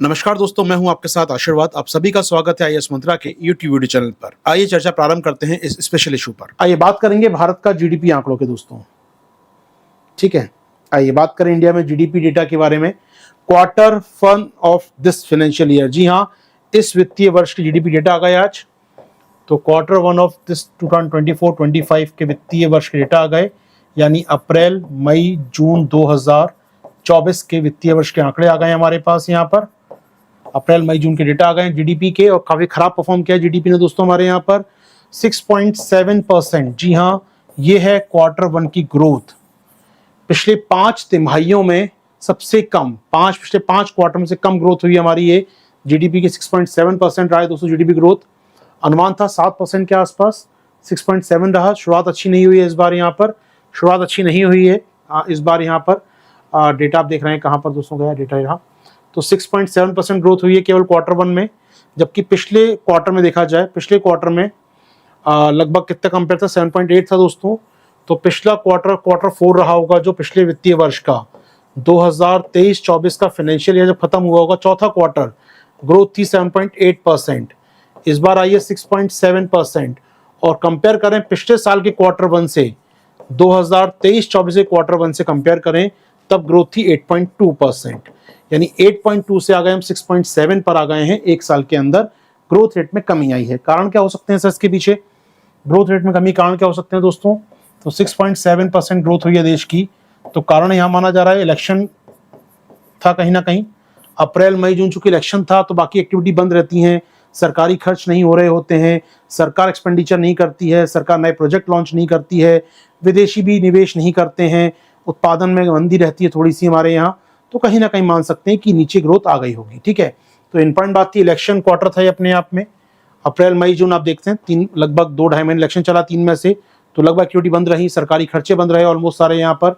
नमस्कार दोस्तों, मैं हूं आपके साथ आशीर्वाद। आप सभी का स्वागत है आईएएस मंत्रा के यूट्यूब वीडियो चैनल पर। आइए चर्चा प्रारंभ करते हैं इस स्पेशल इशू पर। आइए बात करेंगे भारत का जीडीपी आंकड़ों के दोस्तों। ठीक है, आइए बात करें इंडिया में जीडीपी डेटा के बारे में। Quarter 1 of this financial year, जी हाँ, इस वित्तीय वर्ष की जीडीपी डेटा आ गया आज। तो क्वार्टर 1 ऑफ दिस 2024-25 के वित्तीय वर्ष के डेटा आ गए, यानी अप्रैल मई जून 2024 के वित्तीय वर्ष के आंकड़े आ गए हमारे पास। यहाँ पर अप्रैल मई जून के डेटा आ गए जीडीपी के, और काफी खराब परफॉर्म किया जीडीपी ने दोस्तों हमारे यहाँ पर 6.7%। जी हाँ, ये है क्वार्टर 1 की ग्रोथ। पिछले 5 तिमाहियों में सबसे कम, पिछले 5 क्वार्टर में से कम ग्रोथ हुई हमारी ये जीडीपी की। 6.7% रहा है दोस्तों जीडीपी ग्रोथ। अनुमान था 7% के आसपास, 6.7 रहा। शुरुआत अच्छी नहीं हुई है इस बार, यहाँ पर शुरुआत अच्छी नहीं हुई है इस बार। यहाँ पर डेटा आप देख रहे हैं कहाँ पर दोस्तों गया डेटा यहाँ। तो 6.7% ग्रोथ हुई है केवल क्वार्टर 1 में, जबकि पिछले क्वार्टर में देखा जाए, पिछले क्वार्टर में लगभग कितना कंपेयर था, 7.8 था दोस्तों। तो पिछला क्वार्टर 4 रहा होगा जो पिछले वित्तीय वर्ष का 2023-24 का फाइनेंशियल ईयर जब खत्म हुआ होगा, चौथा क्वार्टर, ग्रोथ थी 7.8%। इस बार आई है 6.7%। और कंपेयर करें पिछले साल के क्वार्टर 1 से, 2023-24 के क्वार्टर 1 से कंपेयर करें, तब ग्रोथ थी 8.2%। यानी 8.2 से आ गए हम 6.7 पर आ गए हैं एक साल के अंदर। ग्रोथ रेट में कमी आई है। कारण क्या हो सकते हैं सर इसके पीछे? ग्रोथ रेट में कमी कारण क्या हो सकते हैं दोस्तों? तो 6.7% ग्रोथ हुई है देश की। तो कारण यहां माना जा रहा है इलेक्शन था कहीं ना कहीं। अप्रैल मई जून चूंकि इलेक्शन था तो बाकी एक्टिविटी बंद रहती हैं, सरकारी खर्च नहीं हो रहे होते हैं, सरकार एक्सपेंडिचर नहीं करती है, सरकार नए प्रोजेक्ट लॉन्च नहीं करती है, विदेशी भी निवेश नहीं करते हैं, उत्पादन में मंदी रहती है थोड़ी सी हमारे यहाँ। तो कहीं ना कहीं मान सकते हैं कि नीचे ग्रोथ आ गई होगी। ठीक है, तो इंपॉर्टेंट बात थी, इलेक्शन क्वार्टर था ये अपने आप में। अप्रैल मई जून आप देखते हैं लगभग 2-2.5 महीने इलेक्शन चला, 3 में से। तो लगभग एक्टिविटी बंद रही, सरकारी खर्चे बंद रहे ऑलमोस्ट सारे यहाँ पर।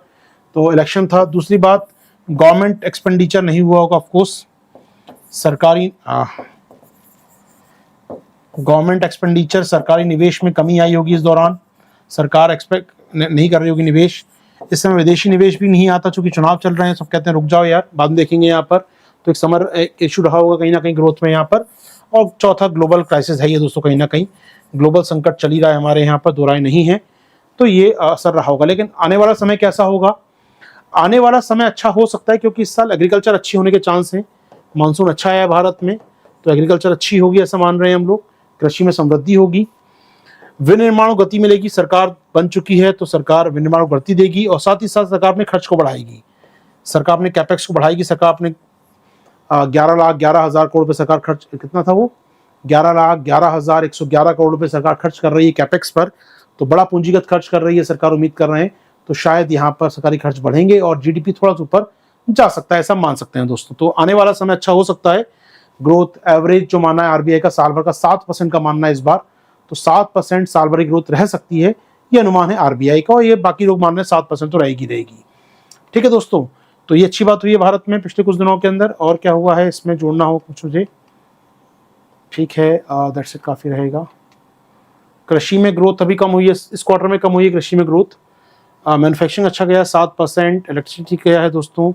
तो इलेक्शन था। दूसरी बात, गवर्नमेंट एक्सपेंडिचर नहीं हुआ होगा ऑफकोर्स। सरकारी गवर्नमेंट एक्सपेंडिचर, सरकारी निवेश में कमी आई होगी इस दौरान। सरकार एक्सपेक्ट नहीं कर रही होगी निवेश। इस समय विदेशी निवेश भी नहीं आता, चूंकि चुनाव चल रहे हैं, सब कहते हैं रुक जाओ यार, बाद में देखेंगे यहाँ पर। तो एक समर इशू रहा होगा कहीं ना कहीं ग्रोथ में यहाँ पर। और चौथा, ग्लोबल क्राइसिस है ये दोस्तों, कहीं ना कहीं ग्लोबल संकट चल ही रहा है हमारे यहाँ पर, दो राय नहीं है। तो ये असर रहा होगा। लेकिन आने वाला समय कैसा होगा? आने वाला समय अच्छा हो सकता है, क्योंकि इस साल एग्रीकल्चर अच्छी होने के चांस हैं। मानसून अच्छा आया भारत में, तो एग्रीकल्चर अच्छी होगी ऐसा मान रहे हैं हम लोग। कृषि में समृद्धि होगी, विनिर्माण को गति मिलेगी। सरकार बन चुकी है तो सरकार विनिर्माण को गति देगी, और साथ ही साथ सरकार अपने खर्च को बढ़ाएगी। सरकार अपने कैपेक्स को बढ़ाएगी। सरकार अपने 11,11,000 करोड़ रुपए सरकार खर्च, कितना था वो, 11,11,111 करोड़ रुपए सरकार खर्च कर रही है कैपेक्स पर। तो बड़ा पूंजीगत खर्च कर रही है सरकार, उम्मीद कर रहे हैं। तो शायद यहाँ पर सरकारी खर्च बढ़ेंगे और जीडीपी थोड़ा सा ऊपर जा सकता है, ऐसा मान सकते हैं दोस्तों। तो आने वाला समय अच्छा हो सकता है। ग्रोथ एवरेज जो माना है आरबीआई का साल भर का 7% का मानना है इस बार। तो 7% साल भर की ग्रोथ रह सकती है, ये अनुमान है आरबीआई का, और ये बाकी लोग मान रहे हैं 7% तो रहेगी। ठीक है दोस्तों, तो ये अच्छी बात हुई है भारत में पिछले कुछ दिनों के अंदर। और क्या हुआ है इसमें जोड़ना हो कुछ मुझे? ठीक है, दैट्स इट, काफी रहेगा। कृषि में ग्रोथ अभी कम हुई है, इस क्वार्टर में कम हुई है कृषि में ग्रोथ। मैन्युफैक्चरिंग अच्छा गया 7%, इलेक्ट्रिसिटी गया है दोस्तों।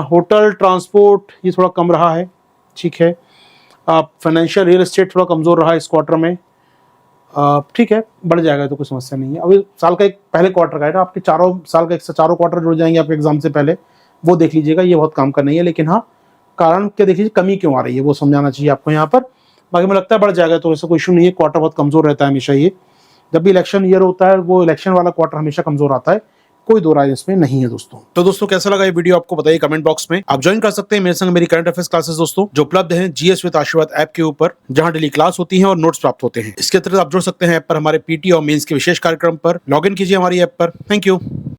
होटल ट्रांसपोर्ट ये थोड़ा कम रहा है। ठीक है, फाइनेंशियल रियल एस्टेट थोड़ा कमजोर रहा है इस क्वार्टर में। ठीक है, बढ़ जाएगा तो कोई समस्या नहीं है। अभी साल का एक पहले क्वार्टर का है ना, आपके चारों क्वार्टर जुड़ जाएंगे आपके एग्जाम से पहले, वो देख लीजिएगा, ये बहुत काम का नहीं है। लेकिन हाँ, कारण क्या देख लीजिए, कमी क्यों आ रही है वो समझाना चाहिए आपको यहाँ पर। बाकी मुझे लगता है बढ़ जाएगा, तो ऐसा कोई इशू नहीं है। क्वार्टर बहुत कमजोर रहता है हमेशा ये, जब भी इलेक्शन ईयर होता है वो इलेक्शन वाला क्वार्टर हमेशा कमजोर आता है, कोई दो राय इसमें नहीं है दोस्तों। तो दोस्तों कैसा लगा ये वीडियो आपको बताइए कमेंट बॉक्स में। आप ज्वाइन कर सकते हैं मेरे संग मेरी करंट अफेयर्स क्लासेस दोस्तों, जो उपलब्ध हैं जीएस विद आशीर्वाद ऐप के ऊपर, जहां डेली क्लास होती है और नोट्स प्राप्त होते हैं। इसके अतिरिक्त आप जुड़ सकते हैं ऐप पर हमारे पीटी और मेंस के विशेष कार्यक्रम पर। लॉग इन कीजिए हमारी ऐप पर। Thank you.